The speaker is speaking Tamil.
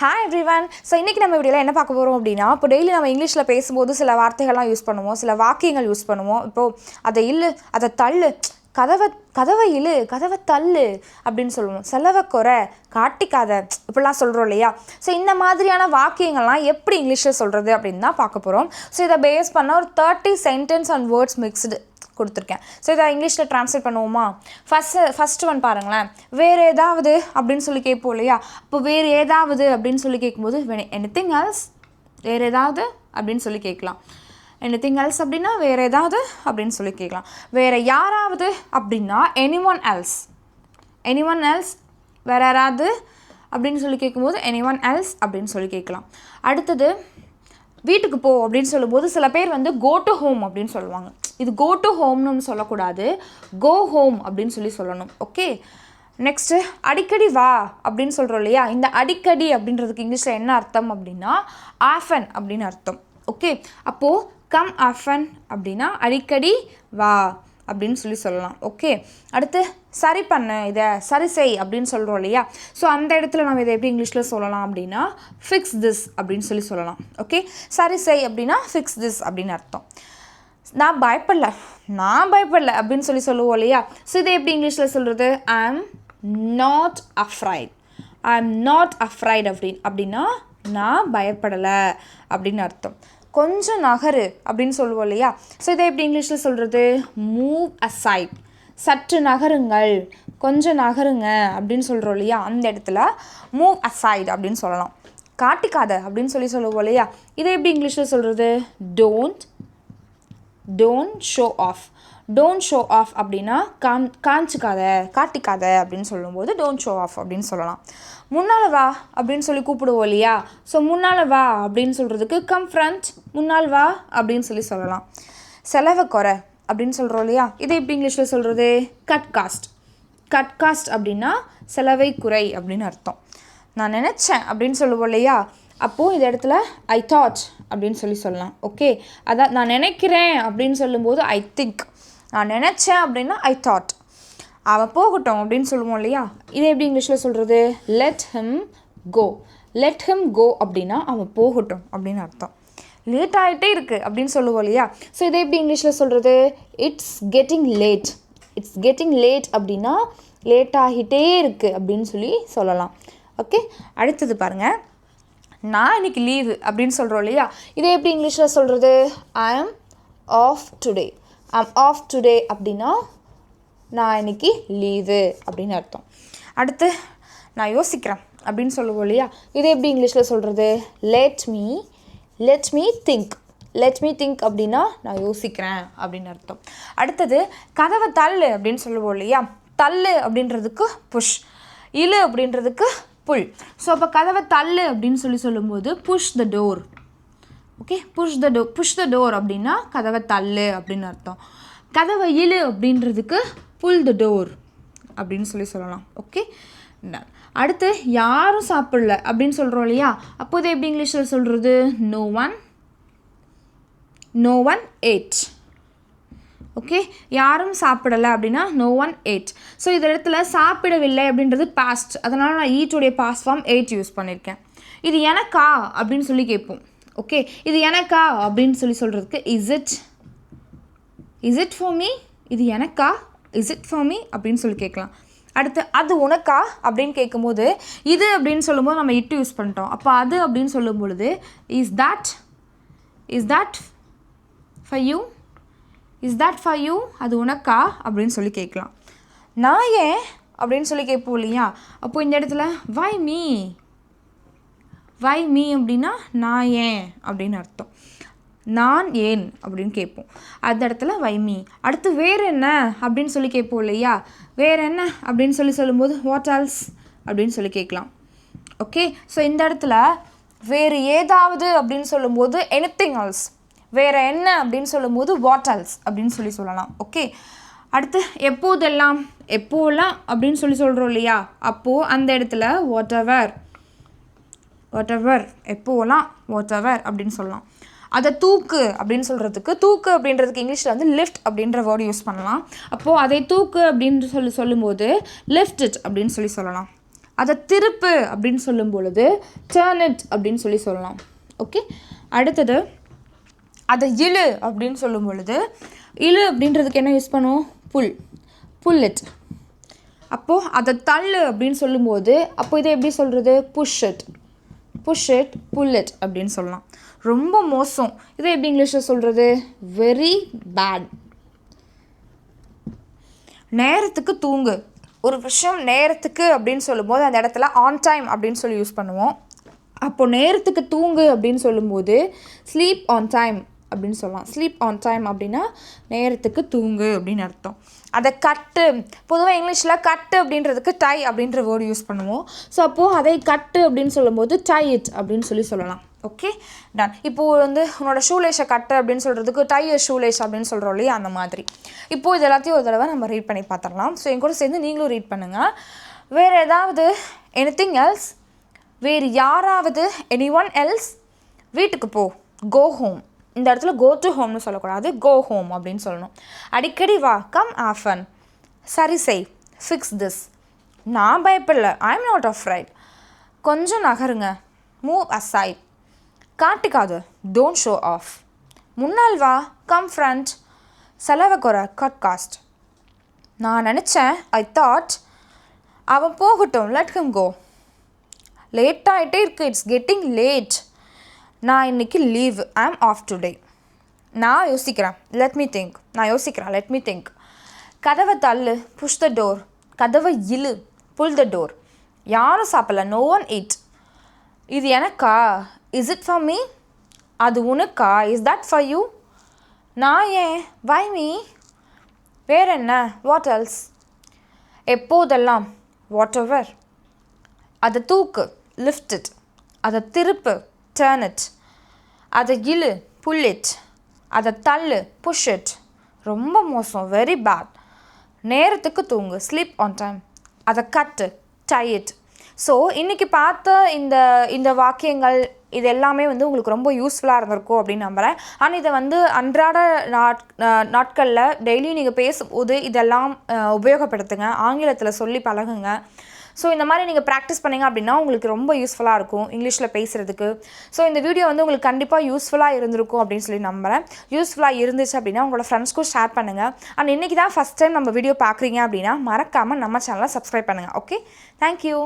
Hi everyone. So இன்னைக்கு நம்ம வீடியோல என்ன பார்க்க போறோம் அப்படினா இப்போ டெய்லி நம்ம இங்கிலீஷ்ல பேசும்போது சில வார்த்தைகள்லாம் யூஸ் பண்ணுவோம், சில வாக்கியங்கள் யூஸ் பண்ணுவோம். இப்போ அத இல்லு, அத தள்ளு, கதவை இழு, கதவை தள்ளு அப்படின்னு சொல்லுவோம். செலவை குறை, காட்டிக்காத இப்படிலாம் சொல்கிறோம் இல்லையா? ஸோ இந்த மாதிரியான வாக்கியங்கள்லாம் எப்படி இங்கிலீஷில் சொல்கிறது அப்படின்னு தான் பார்க்க போகிறோம். ஸோ இதை பேஸ் பண்ண ஒரு 30 சென்டென்ஸ் அண்ட் வேர்ட்ஸ் மிக்ஸ்டு கொடுத்துருக்கேன். ஸோ இதை இங்கிலீஷில் ட்ரான்ஸ்லேட் பண்ணுவோமா? ஃபஸ்ட்டு ஒன் பாருங்களேன். வேறு ஏதாவது அப்படின்னு சொல்லி கேட்போம் இல்லையா? இப்போ வேறு ஏதாவது அப்படின்னு சொல்லி கேட்கும்போது எனிதிங் எல்ஸ், வேறு ஏதாவது அப்படின்னு சொல்லி கேட்கலாம். எனிதிங் எல்ஸ் அப்படின்னா வேறு ஏதாவது அப்படின்னு சொல்லி கேட்கலாம். வேறு யாராவது அப்படின்னா எனிஒன் எல்ஸ், எனிஒன் எல்ஸ், வேறு யாராவது அப்படின்னு சொல்லி கேட்கும்போது எனிஒன் எல்ஸ் அப்படின்னு சொல்லி கேட்கலாம். அடுத்தது வீட்டுக்கு போ அப்படின்னு சொல்லும்போது சில பேர் வந்து கோ டு ஹோம் அப்படின்னு சொல்லுவாங்க. இது கோ டு ஹோம்னு சொல்லக்கூடாது, கோ ஹோம் அப்படின்னு சொல்லணும். ஓகே, நெக்ஸ்ட்டு அடிக்கடி வா அப்படின்னு சொல்கிறோம் இல்லையா? இந்த அடிக்கடி அப்படின்றதுக்கு இங்கிலீஷில் என்ன அர்த்தம் அப்படின்னா ஆஃபன் அப்படின்னு அர்த்தம். ஓகே, அப்போது கம் ஆஃபன் அப்படின்னா அடிக்கடி வா அப்படின்னு சொல்லலாம். ஓகே, அடுத்து சரி பண்ணு, இதை சரி செய் அப்படின்னு சொல்கிறோம் இல்லையா? ஸோ அந்த இடத்துல நம்ம இதை எப்படி இங்கிலீஷில் சொல்லலாம் அப்படின்னா ஃபிக்ஸ் திஸ் அப்படின்னு சொல்லலாம். ஓகே, சரி செய் அப்படின்னா ஃபிக்ஸ் திஸ் அப்படின்னு அர்த்தம். நான் பயப்படல அப்படின்னு சொல்லுவோம் இல்லையா? ஸோ இதை எப்படி இங்கிலீஷில் சொல்கிறது? I M not afraid, I am not afraid அப்படின்னா நான் பயப்படலை அப்படின்னு அர்த்தம். கொஞ்சம் நகரு அப்படின்னு சொல்லுவோம் இல்லையா? ஸோ இதை எப்படி இங்கிலீஷில் சொல்கிறது? மூவ் அசைட், சற்று நகருங்கள், கொஞ்சம் நகருங்க அப்படின்னு சொல்கிறோம் இல்லையா? அந்த இடத்துல மூவ் அசைட் அப்படின்னு சொல்லலாம். காட்டிக்காத அப்படின்னு சொல்லுவோம் இல்லையா? இதை எப்படி இங்கிலீஷில் சொல்கிறது? Don't show off, don't show off அப்படின்னா காட்டிக்காத அப்படின்னு சொல்லும்போது டோன்ட் ஷோ ஆஃப் அப்படின்னு சொல்லலாம். முன்னால் வா அப்படின்னு சொல்லி கூப்பிடுவோம் இல்லையா? ஸோ முன்னால் வா அப்படின்னு சொல்கிறதுக்கு கம் ஃப்ரண்ட், முன்னால் வா அப்படின்னு சொல்லலாம். செலவை குறை அப்படின்னு சொல்கிறோம் இல்லையா? இதை எப்படி இங்கிலீஷில் சொல்கிறது? கட் காஸ்ட், கட் காஸ்ட் அப்படின்னா செலவை குறை அப்படின்னு அர்த்தம். நான் நினச்சேன் அப்படின்னு சொல்லுவோம் இல்லையா? அப்போது இந்த இடத்துல ஐ தாட் அப்படின்னு சொல்லலாம். ஓகே, அதான் நான் நினைக்கிறேன் அப்படின்னு சொல்லும்போது ஐ திங்க், நான் நினச்சேன் அப்படின்னா ஐ தாட். அவன் போகட்டும் அப்படின்னு சொல்லுவோம் இல்லையா? இதை எப்படி இங்கிலீஷில் சொல்கிறது? Let him go, let him go அப்படின்னா அவன் போகட்டும் அப்படின்னு அர்த்தம். லேட் ஆகிட்டே இருக்குது அப்படின்னு சொல்லுவோம் இல்லையா? ஸோ இதை எப்படி இங்கிலீஷில் சொல்கிறது? It's getting late, it's getting late அப்படின்னா லேட் ஆகிட்டே இருக்குது அப்படின்னு சொல்லலாம். ஓகே, அடுத்தது பாருங்கள். நான் இன்னைக்கு லீவு அப்படின்னு சொல்கிறோம் இல்லையா? இதை எப்படி இங்கிலீஷில் சொல்கிறது? I am off today, I am off today அப்படின்னா நான் இன்னைக்கு லீவு அப்படின்னு அர்த்தம். அடுத்து நான் யோசிக்கிறேன் அப்படின்னு சொல்லுவோம் இல்லையா? இதை எப்படி இங்கிலீஷில் சொல்கிறது? Let me think, let me think அப்படின்னா நான் யோசிக்கிறேன் அப்படின்னு அர்த்தம். அடுத்தது கதவை தள்ளு அப்படின்னு சொல்லுவோம் இல்லையா? தள்ளு அப்படின்றதுக்கு புஷ், இழு அப்படின்றதுக்கு புல். ஸோ அப்போ கதவை தள்ளு அப்படின்னு சொல்லும்போது push the door. Okay, push the door அப்படின்னா கதவை தள்ளு அப்படின்னு அர்த்தம். கதவை இழு அப்படின்றதுக்கு புல் த டோர் அப்படின்னு சொல்லலாம். ஓகே, அடுத்து யாரும் சாப்பிடல அப்படின்னு சொல்கிறோம் இல்லையா? அப்போது எப்படி இங்கிலீஷில் சொல்கிறது? No one add. ஓகே, யாரும் சாப்பிடலை அப்படின்னா நோ ஒன் ஏட். ஸோ இந்த இடத்துல சாப்பிடவில்லை அப்படின்றது பாஸ்ட், அதனால் நான் ஈட்டுடைய பாஸ்ட் ஃபார்ம் ஏட் யூஸ் பண்ணியிருக்கேன். இது எனக்கா அப்படின்னு சொல்லி கேட்போம். ஓகே, இது எனக்கா அப்படின்னு சொல்கிறதுக்கு இஸ் இட் ஃபார் மீ, இது எனக்கா, இஸ் இட் ஃபார் மீ அப்படின்னு கேட்கலாம். அடுத்து அது உனக்கா அப்படின்னு கேட்கும்போது இது அப்படின்னு சொல்லும்போது நம்ம இட்டு யூஸ் பண்ணிட்டோம். அப்போ அது அப்படின்னு சொல்லும் பொழுது is that for you, is that for you, அது உனக்கா அப்படின்னு கேட்கலாம். நான் ஏன் அப்படின்னு கேட்போம் இல்லையா? அப்போது இந்த இடத்துல வை மீ அப்படின்னா நான் ஏன் அப்படின்னு அர்த்தம். நான் ஏன் அப்படின்னு கேட்போம், அந்த இடத்துல வை மீ. அடுத்து வேறு என்ன அப்படின்னு கேட்போம் இல்லையா? வேறு என்ன அப்படின்னு சொல்லும்போது வாட் எல்ஸ் அப்படின்னு கேட்கலாம். ஓகே, ஸோ இந்த இடத்துல வேறு ஏதாவது அப்படின்னு சொல்லும்போது எனிதிங் எல்ஸ், வேறு என்ன அப்படின்னு சொல்லும்போது வாட் எல்ஸ் அப்படின்னு சொல்லலாம். ஓகே, அடுத்து எப்போதெல்லாம் அப்படின்னு சொல்கிறோம் இல்லையா? அப்போது அந்த இடத்துல வாட் எவர், எப்போலாம் வாட் எவர் அப்படின்னு சொல்லலாம். அதை தூக்கு அப்படின்னு சொல்கிறதுக்கு, தூக்கு அப்படின்றதுக்கு இங்கிலீஷில் வந்து லிஃப்ட் அப்படின்ற வேர்டு யூஸ் பண்ணலாம். அப்போது அதை தூக்கு அப்படின்னு சொல்லும்போது லிஃப்ட் இட் அப்படின்னு சொல்லலாம். அதை திருப்பு அப்படின்னு சொல்லும் பொழுது டர்ன் இட் அப்படின்னு சொல்லலாம். ஓகே, அடுத்தது அதை இழு அப்படின்னு சொல்லும் பொழுது இழு அப்படின்றதுக்கு என்ன யூஸ் பண்ணுவோம்? Pull it. அப்போது அதை தள்ளு அப்படின்னு சொல்லும்போது அப்போ இதை எப்படி சொல்கிறது? புஷ் இட், புல் இட் அப்படின்னு சொல்லலாம். ரொம்ப மோசம், இதை எப்படி இங்கிலீஷில் சொல்கிறது? Very bad. நேரத்துக்கு தூங்கு. ஒரு விஷயம் நேரத்துக்கு அப்படின்னு சொல்லும்போது அந்த இடத்துல ஆன் டைம் அப்படின்னு சொல்லி யூஸ் பண்ணுவோம். அப்போது நேரத்துக்கு தூங்கு அப்படின்னு சொல்லும்போது ஸ்லீப் ஆன் டைம் அப்படின்னு சொல்லலாம். ஸ்லீப் ஆன் டைம் அப்படின்னா நேரத்துக்கு தூங்கு அப்படின்னு அர்த்தம். அதை கட்டு, பொதுவாக இங்கிலீஷில் கட்டு அப்படின்றதுக்கு டை அப்படின்ற வேர்டு யூஸ் பண்ணுவோம். ஸோ அப்போது அதை கட்டு அப்படின்னு சொல்லும்போது டை இட் அப்படின்னு சொல்லலாம். Okay, done. இப்போது உன்னோட ஷூலேஷை கட்டு அப்படின்னு சொல்கிறதுக்கு டை ஷூலேஷ் அப்படின்னு சொல்கிறோம் இல்லையா, அந்த மாதிரி. இப்போது இது எல்லாத்தையும் ஒரு தடவை நம்ம ரீட் பண்ணி பார்த்துடலாம். ஸோ என் கூட சேர்ந்து நீங்களும் ரீட் பண்ணுங்கள். வேறு ஏதாவது எனிதிங் எல்ஸ், வேறு யாராவது, anyone else, வீட்டுக்கு போ, கோ ஹோம். இந்த இடத்துல கோ டு ஹோம்னு சொல்லக்கூடாது, கோ ஹோம் அப்படின்னு சொல்லணும். அடிக்கடி வா, கம் ஆஃபன். சரி செய், ஃபிக்ஸ் திஸ். நான் பயப்படல, ஐ எம் நாட் அஃப்ரைட். கொஞ்சம் நகருங்க, மூவ் அசைட். காட்டிக்காது, டோன்ட் ஷோ ஆஃப். முன்னால் வா, கம் ஃப்ரண்ட். செலவை குறை, கட் காஸ்ட். நான் நினச்சேன், ஐ தாட், அவன் போகட்டும், லெட் ஹிம் கோ. லேட் ஆகிட்டே இருக்கு, இட்ஸ் கெட்டிங் லேட். நான் இன்னைக்கு லீவ், ஐ ஆம் ஆஃப் டுடே. நான் யோசிக்கிறேன், லெட் மீ திங்க். கதவை தள்ளு, புஷ் த டோர். கதவை இழு, புல் த டோர். யாரும் சாப்பிடல, நோ ஒன் ஈட். இது எனக்கா? Is it for me? அது உனக்கா? Is that for you? நான் ஏன்? Why me? வேற என்ன? What else? எப்போதெல்லாம், வாட் எவர். அதை தூக்கு, லிஃப்ட் இட். அதை திருப்பு, டர்ன் இட். அதை இழு, புல் இட். அதை தள்ளு, புஷ் இட். ரொம்ப மோசம், வெரி பேட். நேரத்துக்கு தூங்கு, ஸ்லீப் ஆன் டைம். அதை கட்டு, டை இட். ஸோ இன்றைக்கி பார்த்த இந்த வாக்கியங்கள் இது எல்லாமே உங்களுக்கு ரொம்ப யூஸ்ஃபுல்லாக இருந்திருக்கும் அப்படின்னு நம்புகிறேன். ஆனால் இதை அன்றாட நாட்களில் டெய்லியும் நீங்கள் பேசும்போது இதெல்லாம் உபயோகப்படுத்துங்க, ஆங்கிலத்தில் சொல்லி பழகுங்க. ஸோ இந்த மாதிரி நீங்கள் ப்ராக்டிஸ் பண்ணிங்க அப்படின்னா உங்களுக்கு ரொம்ப யூஸ்ஃபுல்லாக இருக்கும் இங்கிலீஷில் பேசுகிறதுக்கு. ஸோ இந்த வீடியோ உங்களுக்கு கண்டிப்பாக யூஸ்ஃபுல்லாக இருந்திருக்கும் அப்படின்னு சொல்லி நம்புகிறேன். யூஸ்ஃபுல்லாக இருந்துச்சு அப்படின்னா உங்களோட ஃப்ரெண்ட்ஸ்க்கும் ஷேர் பண்ணுங்கள். அண்ட் இன்றைக்கி தான் ஃபஸ்ட் டைம் நம்ம வீடியோ பார்க்குறீங்க அப்படின்னா மறக்காமல் நம்ம சேனலை சப்ஸ்கிரைப் பண்ணுங்கள். Okay, thank you.